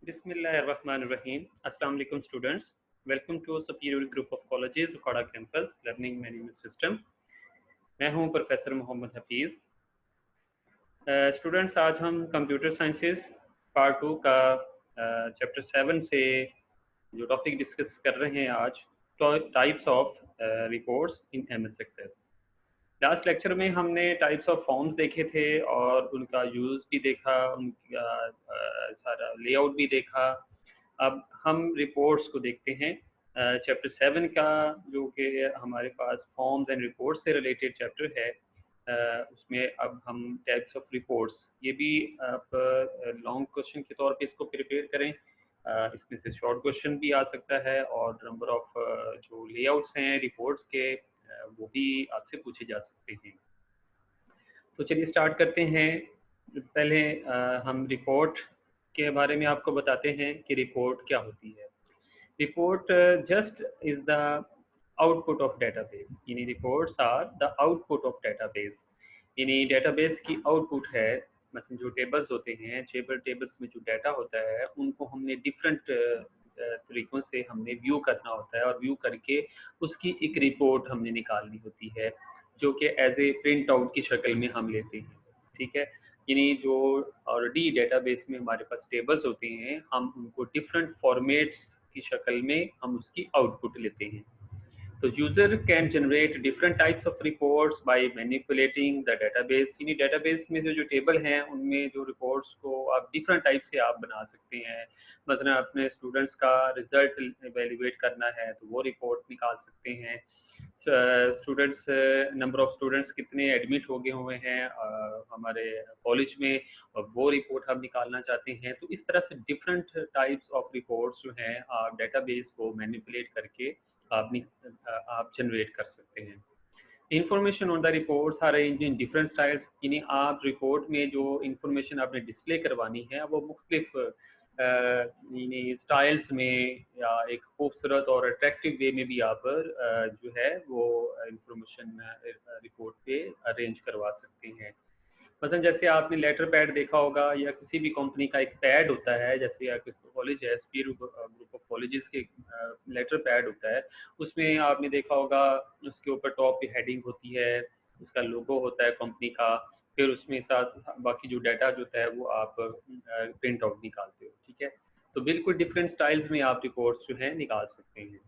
Bismillahirrahmanirrahim. Assalamu alaikum students. Welcome to a superior group of colleges, Ukhada campus, Learning Management System. मैं हूं professor Mohammad Hafeez. Students आज हम computer sciences part 2 का chapter 7 से जो topic discuss कर रहे हैं आज, types of reports in MS Access. Last lecture में हमने टाइप्स ऑफ फॉर्म्स देखे थे और उनका यूज़ भी देखा, उनका सारा लेआउट भी देखा। अब हम रिपोर्ट्स को देखते हैं। चैप्टर 7 का जो कि हमारे पास फॉर्म्स एंड रिपोर्ट्स से रिलेटेड चैप्टर है, उसमें अब हम टाइप्स ऑफ रिपोर्ट्स, ये भी आप लॉन्ग क्वेश्चन के तौर पे इसको प्रिपेयर करें। इसमें से शॉर्ट क्वेश्चन भी आ सकता है और नंबर ऑफ जो लेआउट्स हैं रिपोर्ट्स के वो भी आपसे पूछे जा सकते हैं। तो चलिए स्टार्ट करते हैं। पहले हम रिपोर्ट के बारे में आपको बताते हैं कि रिपोर्ट क्या होती है। Report just is the output of database, यानी reports are the output of database, यानी डेटाबेस की आउटपुट है। मतलब जो टेबल्स होते हैं, टेबल्स में जो डाटा होता है उनको हमने डिफरेंट तरीक़ों से हमने व्यू करना होता है और व्यू करके उसकी एक रिपोर्ट हमने निकालनी होती है जो कि एज ए प्रिंट आउट की शक्ल में हम लेते हैं। ठीक है, यानी जो ऑलरेडी डेटाबेस में हमारे पास टेबल्स होते हैं, हम उनको डिफरेंट फॉर्मेट्स की शक्ल में हम उसकी आउटपुट लेते हैं। तो user can generate different types of reports by manipulating the database, यानी डेटाबेस में जो टेबल हैं उनमें जो रिपोर्ट्स को आप डिफरेंट टाइप से आप बना सकते हैं। मतलब अपने स्टूडेंट्स का रिजल्ट एवेल्युएट करना है तो वो रिपोर्ट निकाल सकते हैं। स्टूडेंट्स, नंबर ऑफ स्टूडेंट्स कितने एडमिट हो गए हुए हैं हमारे कॉलेज में, और वो रिपोर्ट हम निकालना चाहते हैं। तो इस तरह से डिफरेंट टाइप्स ऑफ रिपोर्ट्स जो हैं आप डेटाबेस को मैनिपुलेट करके आप जनरेट कर सकते हैं। Information on the reports are arranged in different styles, यानी आप रिपोर्ट में जो इंफॉर्मेशन आपने डिस्प्ले करवानी है वो मुख्तलिफ यानी स्टाइल्स में या एक खूबसूरत और अट्रैक्टिव वे में भी आप जो है वो इंफॉर्मेशन रिपोर्ट पे अरेंज करवा सकते हैं। मतलब जैसे आपने लेटर पैड देखा होगा या किसी भी कंपनी का एक पैड होता है, जैसे या कॉलेज है, स्पीर ग्रुप ऑफ कॉलेजेस के लेटर पैड होता है, उसमें आपने देखा होगा उसके ऊपर टॉप पे हेडिंग होती है, उसका लोगो होता है कंपनी का, फिर उसमें साथ बाकी जो डाटा जो होता है वो आप प्रिंट आउट निकालते हो। ठीक है, तो बिल्कुल डिफरेंट स्टाइल्स में आप रिपोर्ट्स जो है निकाल सकते हैं।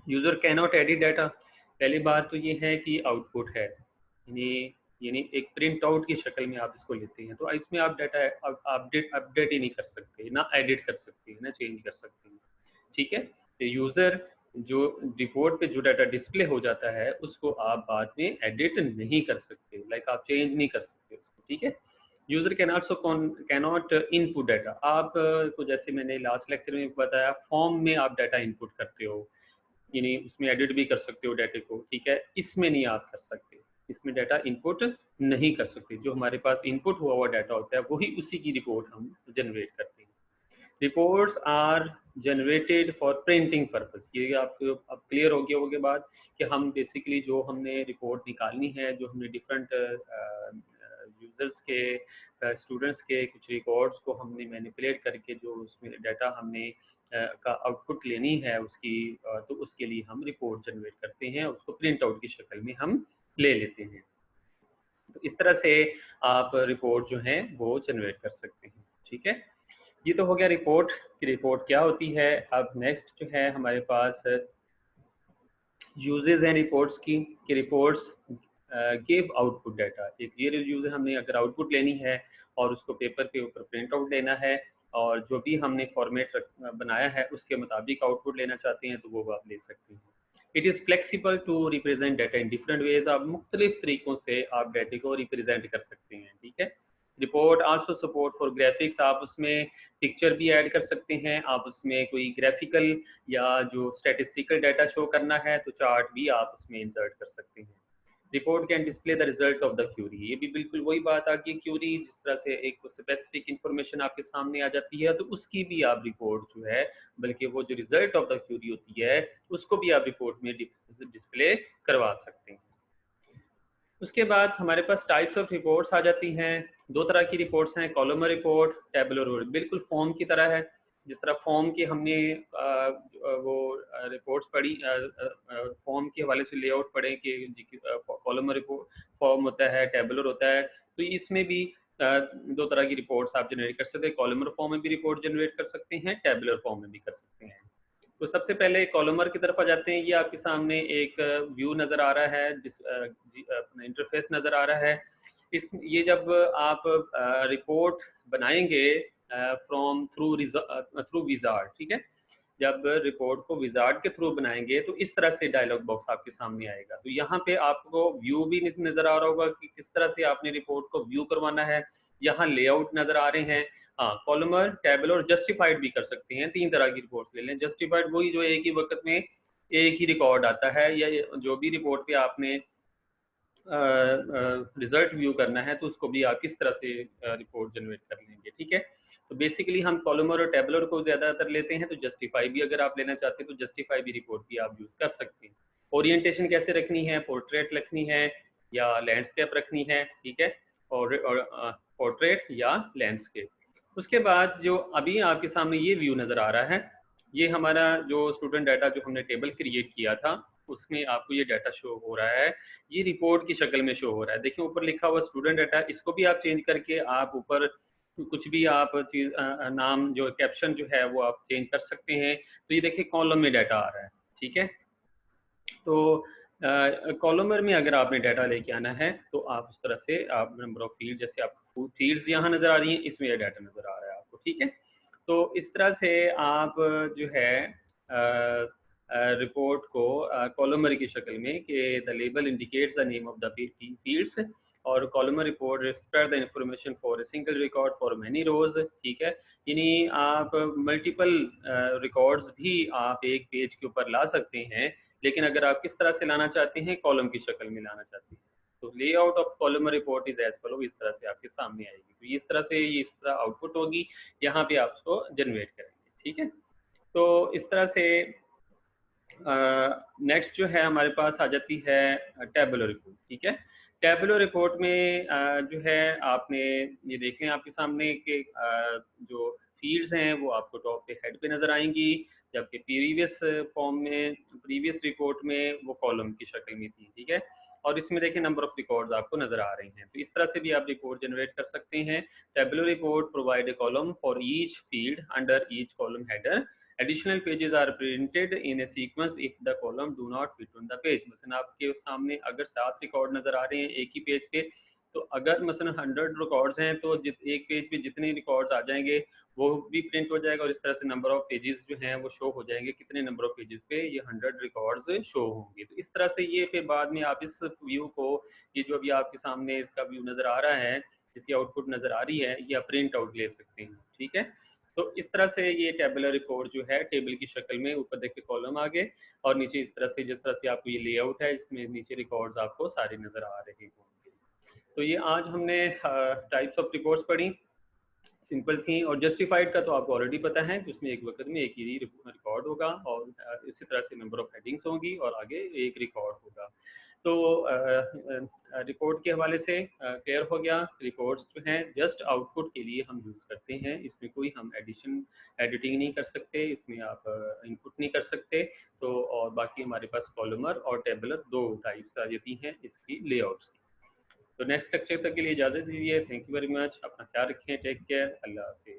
User can not edit data, पहली बात तो ये है कि आउटपुट है, यानी एक प्रिंट आउट की शक्ल में आप इसको लेते हैं, तो इसमें आप डाटा अपडेट ही नहीं कर सकते, ना एडिट कर सकते हैं, ना चेंज कर सकते हैं। ठीक है, तो यूजर जो रिपोर्ट पे जो डाटा डिस्प्ले हो जाता है उसको आप बाद में एडिट नहीं कर सकते, लाइक आप चेंज नहीं कर सकते उसको। ठीक है, user can not input data, आप को जैसे मैंने लास्ट लेक्चर में बताया, फॉर्म में आप डाटा इनपुट करते हो, यानी उसमें एडिट भी कर सकते हो डाटे को। ठीक है, इसमें नहीं आप कर सकते, इसमें डाटा इनपुट नहीं कर सकते। जो हमारे पास इनपुट हुआ हुआ डाटा होता है वही उसी की रिपोर्ट हम जनरेट करते हैं। Reports are generated for printing purpose, ये आपको अब क्लियर हो गया होगा बात कि हम बेसिकली जो हमने रिपोर्ट निकालनी है, जो हमने डिफरेंट यूजर्स के स्टूडेंट्स के कुछ रिकॉर्ड्स को हमने मैनिपुलेट करके जो उसमें डाटा हमने का आउटपुट लेनी है उसकी, तो उसके लिए हम रिपोर्ट जनरेट करते हैं, उसको प्रिंट आउट की शक्ल में हम ले लेते हैं। तो इस तरह से आप रिपोर्ट जो है वो जनरेट कर सकते हैं। ठीक है, ये तो हो गया रिपोर्ट की रिपोर्ट क्या होती है। अब नेक्स्ट जो है हमारे पास यूजेस हैं रिपोर्ट्स की, कि रिपोर्ट्स गिव आउटपुट डाटा। एक ये यूज है, हमने अगर आउटपुट लेनी है और उसको पेपर के ऊपर प्रिंट आउट लेना है और जो भी हमने फॉर्मेट बनाया है उसके मुताबिक आउटपुट लेना चाहते हैं तो वो आप ले सकते हैं। It is flexible to represent data in different ways, आप मुख्तलिफ तरीक़ों से आप डाटे को रिप्रेजेंट कर सकते हैं। ठीक है, report also support for graphics, आप उसमें पिक्चर भी ऐड कर सकते हैं, आप उसमें कोई ग्राफिकल या जो स्टैटिस्टिकल डाटा शो करना है तो चार्ट भी आप उसमें इंसर्ट कर सकते हैं। Report can display the result of the query, ये भी बिल्कुल वही बात आ गई, क्यूरी जिस तरह से एक स्पेसिफिक इंफॉर्मेशन आपके सामने आ जाती है तो उसकी भी आप रिपोर्ट जो है, बल्कि वो जो रिजल्ट ऑफ द क्यूरी होती है उसको भी आप रिपोर्ट में डिस्प्ले करवा सकते हैं। उसके बाद हमारे पास टाइप्स ऑफ रिपोर्ट्स आ जाती हैं। दो तरह की रिपोर्ट्स हैं, कॉलमर रिपोर्ट, टेबुलर रिपोर्ट, बिल्कुल फॉर्म की तरह है। जिस तरह फॉर्म के हमने वो रिपोर्ट्स पढ़ी, फॉर्म के हवाले से लेआउट पढ़े कि कॉलम रिपोर्ट फॉर्म होता है, टेबुलर होता है, तो इसमें भी दो तरह की रिपोर्ट्स आप जनरेट कर सकते हैं। कॉलमर फॉर्म में भी रिपोर्ट जनरेट कर सकते हैं, टेबुलर फॉर्म में भी कर सकते हैं। तो सबसे पहले कॉलमर की तरफ आ जाते हैं। ये आपके सामने एक व्यू नज़र आ रहा है, अपना इंटरफेस नज़र आ रहा है। ये जब आप रिपोर्ट बनाएंगे फ्रॉम थ्रू विजार्ड, ठीक है, जब रिपोर्ट को विजार्ड के थ्रू बनाएंगे तो इस तरह से डायलॉग बॉक्स आपके सामने आएगा। तो यहाँ पे आपको व्यू भी नजर आ रहा होगा कि किस तरह से आपने रिपोर्ट को व्यू करवाना है। यहाँ लेआउट नजर आ रहे हैं। हाँ, कॉलमर, टेबल और जस्टिफाइड भी कर सकते हैं। 3 तरह की रिपोर्ट ले लें। जस्टिफाइड वही जो एक ही वक्त में एक ही रिकॉर्ड आता है, या जो भी रिपोर्ट पे आपने रिजल्ट व्यू करना है तो उसको भी आप किस तरह से रिपोर्ट जनरेट कर लेंगे, ठीक है। तो बेसिकली हम कॉलमर और टेबुलर को ज्यादातर लेते हैं। तो जस्टिफाई भी अगर आप लेना चाहते हैं तो जस्टिफाई भी रिपोर्ट भी आप यूज कर सकते हैं। ओरिएंटेशन कैसे रखनी है, पोर्ट्रेट रखनी है या लैंडस्केप रखनी है, ठीक है, और पोर्ट्रेट या लैंडस्केप। उसके बाद जो अभी आपके सामने ये व्यू नजर आ रहा है, ये हमारा जो स्टूडेंट डाटा जो हमने टेबल क्रिएट किया था उसमें आपको ये डाटा शो हो रहा है। ये रिपोर्ट की शक्ल में शो हो रहा है। देखिए ऊपर लिखा हुआ स्टूडेंट डाटा, इसको भी आप चेंज करके आप ऊपर कुछ भी आप चीज नाम जो कैप्शन जो है वो आप चेंज कर सकते हैं। तो ये देखिए कॉलम में डाटा आ रहा है, ठीक है। तो कॉलमर में अगर आपने डाटा लेके आना है तो आप उस तरह से आप नंबर ऑफ फील्ड, जैसे आप फील्ड्स यहाँ नजर आ रही हैं, इसमें यह डाटा नजर आ रहा है आपको, ठीक है। तो इस तरह से आप जो है रिपोर्ट को कॉलमर की शक्ल में कि the label indicates the name of the fields, और columnar report spread the information for a single record for many rows, ठीक है। यानी आप मल्टीपल रिकॉर्ड्स भी आप एक पेज के ऊपर ला सकते हैं, लेकिन अगर आप किस तरह से लाना चाहते हैं, कॉलम की शक्ल में लाना चाहते हैं, तो layout of columnar report is as follow, इस तरह से आपके सामने आएगी। तो इस तरह से ये इस तरह आउटपुट होगी, यहाँ पे आप उसको जनरेट करेंगे, ठीक है। तो इस तरह से नेक्स्ट जो है हमारे पास आ जाती है टेबुलर रिपोर्ट, ठीक है। टेबुलर रिपोर्ट में जो है आपने ये देख लें आपके सामने कि जो फील्ड्स हैं वो आपको टॉप पे हेड पे नजर आएंगी, जबकि प्रीवियस फॉर्म में, प्रीवियस रिपोर्ट में वो कॉलम की शक्ल में थी, ठीक है। और इसमें देखिए नंबर ऑफ रिकॉर्ड्स आपको नजर आ रहे हैं। तो इस तरह से भी आप रिपोर्ट जनरेट कर सकते हैं। Tabular report provide a column for each field under each column header. Additional pages are printed in a sequence if the column do not fit on the page। मसलन आपके सामने अगर 7 रिकॉर्ड नजर आ रहे हैं एक ही पेज पे, तो अगर मसलन 100 रिकॉर्ड्स हैं तो एक पेज पे जितने रिकॉर्ड्स आ जाएंगे वो भी प्रिंट हो जाएगा, और इस तरह से नंबर ऑफ पेजेस जो हैं वो शो हो जाएंगे, कितने नंबर ऑफ पेजेस पे ये 100 रिकॉर्ड्स शो होंगे। तो इस तरह से ये फिर बाद में आप इस व्यू को, ये जो अभी आपके सामने इसका व्यू नजर आ रहा है, इसकी आउटपुट नजर आ रही है, ये आप प्रिंट आउट ले सकते हैं, ठीक है। तो इस तरह से ये टेबुलर रिपोर्ट जो है टेबल की शक्ल में, ऊपर देखिए कॉलम आगे और नीचे इस तरह से, जिस तरह से आपको ये लेआउट है इसमें नीचे रिकॉर्ड्स आपको सारे नजर आ रहे होंगे। तो ये आज हमने टाइप्स ऑफ रिपोर्ट्स पढ़ी, सिंपल थी। और जस्टिफाइड का तो आपको ऑलरेडी पता है कि उसमें एक वक्त में एक ही रिकॉर्ड होगा, और इसी तरह से नंबर ऑफ हेडिंग्स होंगी और आगे एक रिकॉर्ड होगा। तो रिपोर्ट के हवाले से क्लियर हो गया। रिपोर्ट्स जो हैं जस्ट आउटपुट के लिए हम यूज़ करते हैं, इसमें कोई हम एडिटिंग नहीं कर सकते, इसमें आप इनपुट नहीं कर सकते। तो और बाकी हमारे पास कॉलमर और टेबुलर 2 टाइप्स आ जाती हैं इसकी लेआउट्स की। तो नेक्स्ट लेक्चर तक के लिए इजाज़त दीजिए। Thank you very much. अपना ख्याल रखें। Take care. अल्लाह हाफिज़।